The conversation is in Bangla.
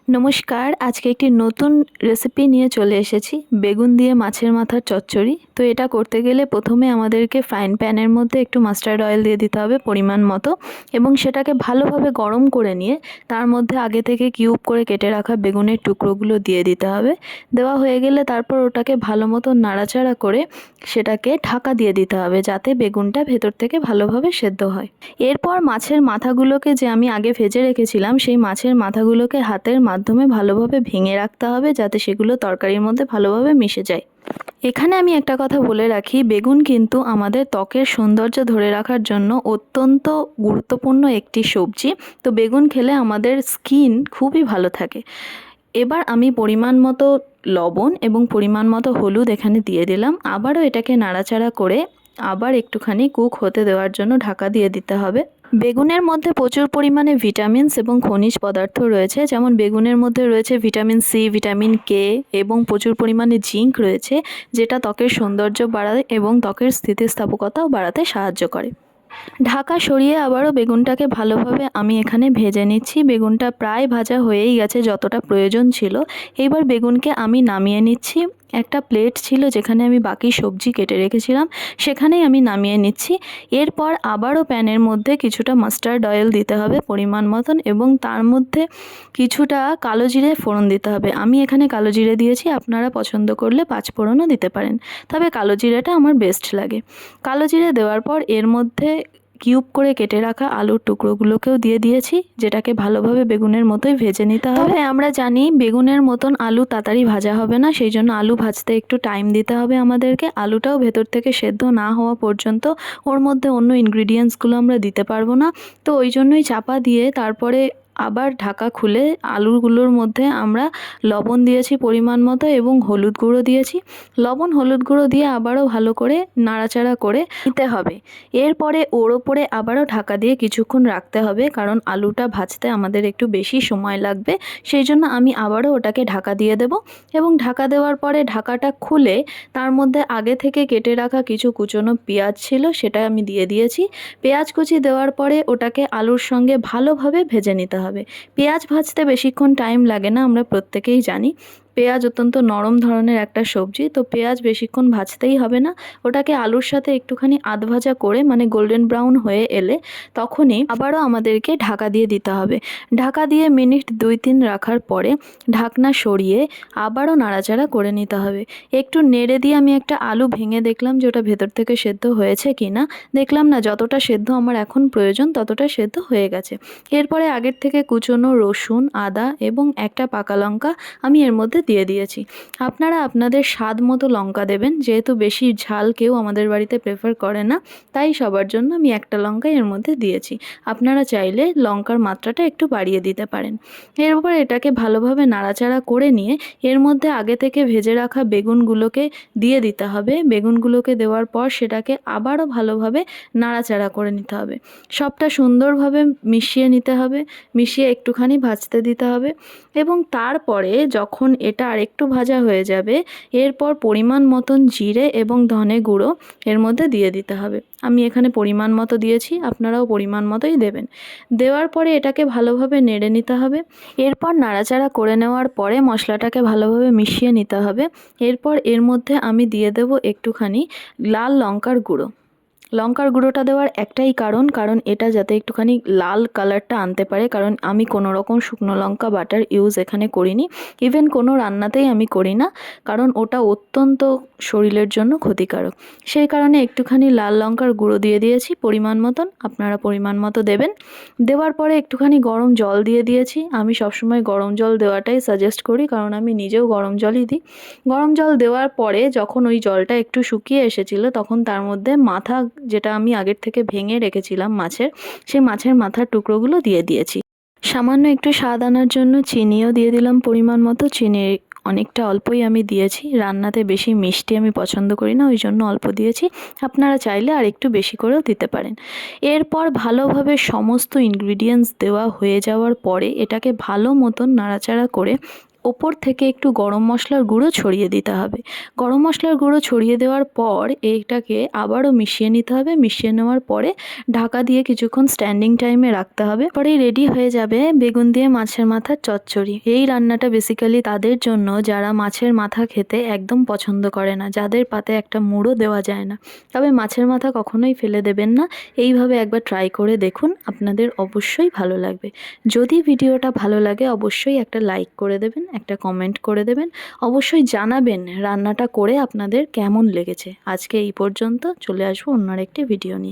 নমস্কার, আজকে একটি নতুন রেসিপি নিয়ে চলে এসেছি, বেগুন দিয়ে মাছের মাথার চচ্চড়ি। তো এটা করতে গেলে প্রথমে আমাদেরকে ফ্রাইং প্যানের মধ্যে একটু মাস্টার্ড অয়েল দিয়ে দিতে হবে পরিমাণ মতো, এবং সেটাকে ভালোভাবে গরম করে নিয়ে তার মধ্যে আগে থেকে কিউব করে কেটে রাখা বেগুনের টুকরোগুলো দিয়ে দিতে হবে। দেওয়া হয়ে গেলে তারপর ওটাকে ভালো মতো নাড়াচাড়া করে সেটাকে ঢাকা দিয়ে দিতে হবে, যাতে বেগুনটা ভেতর থেকে ভালোভাবে সেদ্ধ হয়। এরপর মাছের মাথাগুলোকে, যে আমি আগে ভেজে রেখেছিলাম, সেই মাছের মাথাগুলোকে হাতের মাধ্যমে ভালোভাবে ভেঙে রাখতে হবে, যাতে সেগুলো তরকারির মধ্যে ভালোভাবে মিশে যায়। এখানে আমি একটা কথা বলে রাখি, বেগুন কিন্তু আমাদের ত্বকের সৌন্দর্য ধরে রাখার জন্য অত্যন্ত গুরুত্বপূর্ণ একটি সবজি। তো বেগুন খেলে আমাদের স্কিন খুবই ভালো থাকে। এবার আমি পরিমাণ মতো লবণ এবং পরিমাণ মতো হলুদ এখানে দিয়ে দিলাম। আবারও এটাকে নাড়াচাড়া করে আবার একটুখানি কুক হতে দেওয়ার জন্য ঢাকা দিয়ে দিতে হবে। বেগুনের মধ্যে প্রচুর পরিমাণে ভিটামিনস এবং খনিজ পদার্থ রয়েছে, যেমন বেগুনের মধ্যে রয়েছে ভিটামিন সি, ভিটামিন কে এবং প্রচুর পরিমাণে জিঙ্ক রয়েছে, যেটা ত্বকের সৌন্দর্য বাড়ায় এবং ত্বকের স্থিতিস্থাপকতাও বাড়াতে সাহায্য করে। ঢাকা সরিয়ে আবারও বেগুনটাকে ভালোভাবে আমি এখানে ভেজে নিচ্ছি। বেগুনটা প্রায় ভাজা হয়েই গেছে, যতটা প্রয়োজন ছিল। এইবার বেগুনকে আমি নামিয়ে নিচ্ছি। একটা প্লেট ছিল যেখানে আমি বাকি সবজি কেটে রেখেছিলাম, সেখানেই আমি নামিয়ে নিচ্ছি। এরপর আবারও প্যানের মধ্যে কিছুটা মাস্টার্ড অয়েল দিতে হবে পরিমাণ মতন, এবং তার মধ্যে কিছুটা কালো জিরে ফোড়ন দিতে হবে। আমি এখানে কালো জিরে দিয়েছি, আপনারা পছন্দ করলে পাঁচফোড়নও দিতে পারেন, তবে কালো জিরেটা আমার বেস্ট লাগে। কালো জিরে দেওয়ার পর এর মধ্যে কিউব করে কেটে রাখা আলুর টুকরোগুলোকেও দিয়ে দিয়েছি, যেটাকে ভালোভাবে বেগুনের মতোই ভেজে নিতে হবে। তবে আমরা জানি বেগুনের মতন আলু তাড়াতাড়ি ভাজা হবে না, সেই জন্য আলু ভাজতে একটু টাইম দিতে হবে আমাদেরকে। আলুটাও ভেতর থেকে সেদ্ধ না হওয়া পর্যন্ত ওর মধ্যে অন্য ইনগ্রিডিয়েন্টসগুলো আমরা দিতে পারবো না। তো ওই জন্যই চাপা দিয়ে তারপরে আবার ঢাকা খুলে আলুগুলোর মধ্যে আমরা লবণ দিয়েছি পরিমাণ মতো এবং হলুদ গুঁড়ো দিয়েছি। লবণ হলুদ গুঁড়ো দিয়ে আবারও ভালো করে নাড়াচাড়া করে নিতে হবে। এরপরে ওর ওপরে আবারও ঢাকা দিয়ে কিছুক্ষণ রাখতে হবে, কারণ আলুটা ভাজতে আমাদের একটু বেশি সময় লাগবে। সেই জন্য আমি আবারও ওটাকে ঢাকা দিয়ে দেব, এবং ঢাকা দেওয়ার পরে ঢাকাটা খুলে তার মধ্যে আগে থেকে কেটে রাখা কিছু কুচনো পেঁয়াজ ছিল, সেটা আমি দিয়ে দিয়েছি। পেঁয়াজ কুচি দেওয়ার পরে ওটাকে আলুর সঙ্গে ভালোভাবে ভেজে নিতে হবে। পেঁয়াজ ভাজতে বেশিক্ষণ টাইম লাগে না, আমরা প্রত্যেকেই জানি। পেঁয়াজ অত্যন্ত নরম ধরনের একটা সবজি, তো পেঁয়াজ বেশিক্ষণ ভাজতেই হবে না। ওটাকে আলুর সাথে একটুখানি আধ ভাজা করে, মানে গোল্ডেন ব্রাউন হয়ে এলে তখনই আবারও আমাদেরকে ঢাকা দিয়ে দিতে হবে। ঢাকা দিয়ে মিনিট 2-3 রাখার পরে ঢাকনা সরিয়ে আবারও নাড়াচাড়া করে নিতে হবে। একটু নেড়ে দিয়ে আমি একটা আলু ভেঙে দেখলাম যে ওটা ভেতর থেকে সেদ্ধ হয়েছে কি না। দেখলাম না, যতটা সেদ্ধ আমার এখন প্রয়োজন ততটা সেদ্ধ হয়ে গেছে। এরপরে আগের থেকে কুচনো রসুন, আদা এবং একটা পাকা লঙ্কা আমি এর মধ্যে দিয়ে দিয়েছি। আপনারা আপনাদের স্বাদ মতো লঙ্কা দেবেন, যেহেতু বেশি ঝাল কেউ আমাদের বাড়িতে প্রেফার করে না, তাই সবার জন্য আমি একটা লঙ্কা এর মধ্যে দিয়েছি। আপনারা চাইলে লঙ্কার মাত্রাটা একটু বাড়িয়ে দিতে পারেন। এরপর এটাকে ভালোভাবে নাড়াচাড়া করে নিয়ে এর মধ্যে আগে থেকে ভেজে রাখা বেগুনগুলোকে দিয়ে দিতে হবে। বেগুনগুলোকে দেওয়ার পর সেটাকে আবারও ভালোভাবে নাড়াচাড়া করে নিতে হবে। সবটা সুন্দরভাবে মিশিয়ে নিতে হবে, মিশিয়ে একটুখানি ভাজতে দিতে হবে, এবং তারপরে যখন এটা আরেকটু ভাজা হয়ে যাবে, এরপর পরিমাণ মতন জিরে এবং ধনে গুঁড়ো এর মধ্যে দিয়ে দিতে হবে। আমি এখানে পরিমাণ মতো দিয়েছি, আপনারাও পরিমাণ মতোই দেবেন। দেওয়ার পরে এটাকে ভালোভাবে নেড়ে নিতে হবে। এরপর নাড়াচাড়া করে নেওয়ার পরে মশলাটাকে ভালোভাবে মিশিয়ে নিতে হবে। এরপর এর মধ্যে আমি দিয়ে দেব একটুখানি লাল লঙ্কার গুঁড়ো। লঙ্কার গুঁড়োটা দেওয়ার একটাই কারণ এটা যাতে একটুখানি লাল কালারটা আনতে পারে, কারণ আমি কোনো রকম শুকনো লঙ্কা বাটার ইউজ এখানে করিনি। ইভেন কোনো রান্নাতেই আমি করি না, কারণ ওটা অত্যন্ত শরীরের জন্য ক্ষতিকারক। সেই কারণে একটুখানি লাল লঙ্কার গুঁড়ো দিয়ে দিয়েছি পরিমাণ মতন, আপনারা পরিমাণ মতো দেবেন। দেওয়ার পরে একটুখানি গরম জল দিয়ে দিয়েছি। আমি সবসময় গরম জল দেওয়াটাই সাজেস্ট করি, কারণ আমি নিজেও গরম জলই দিই। গরম জল দেওয়ার পরে যখন ওই জলটা একটু শুকিয়ে এসেছিলো, তখন তার মধ্যে মাথা, যেটা আমি আগের থেকে ভেঙে রেখেছিলাম মাছের, সেই মাছের মাথার টুকরোগুলো দিয়ে দিয়েছি। সামান্য একটু স্বাদ আনার জন্য চিনিও দিয়ে দিলাম পরিমাণ মতো। চিনি অনেকটা অল্পই আমি দিয়েছি, রান্নাতে বেশি মিষ্টি আমি পছন্দ করি না, ওই জন্য অল্প দিয়েছি। আপনারা চাইলে আর একটু বেশি করেও দিতে পারেন। এরপর ভালোভাবে সমস্ত ইনগ্রিডিয়েন্টস দেওয়া হয়ে যাওয়ার পরে এটাকে ভালো মতন নাড়াচাড়া করে ওপর থেকে একটু গরম মশলার গুঁড়ো ছড়িয়ে দিতে হবে। গরম মশলার গুঁড়ো ছড়িয়ে দেওয়ার পর এইটাকে আবারও মিশিয়ে নিতে হবে। মিশিয়ে নেওয়ার পরে ঢাকা দিয়ে কিছুক্ষণ স্ট্যান্ডিং টাইমে রাখতে হবে। পরেই রেডি হয়ে যাবে বেগুন দিয়ে মাছের মাথার চচ্চড়ি। এই রান্নাটা বেসিক্যালি তাদের জন্য যারা মাছের মাথা খেতে একদম পছন্দ করে না, যাদের পাতে একটা মুড়ো দেওয়া যায় না। তবে মাছের মাথা কখনোই ফেলে দেবেন না, এইভাবে একবার ট্রাই করে দেখুন, আপনাদের অবশ্যই ভালো লাগবে। যদি ভিডিওটা ভালো লাগে অবশ্যই একটা লাইক করে দেবেন, একটা কমেন্ট করে দেবেন, অবশ্যই জানাবেন রান্নাটা করে আপনাদের কেমন লেগেছে। আজকে এই পর্যন্ত, চলে আসবো অন্য আরেকটি ভিডিও নিয়ে।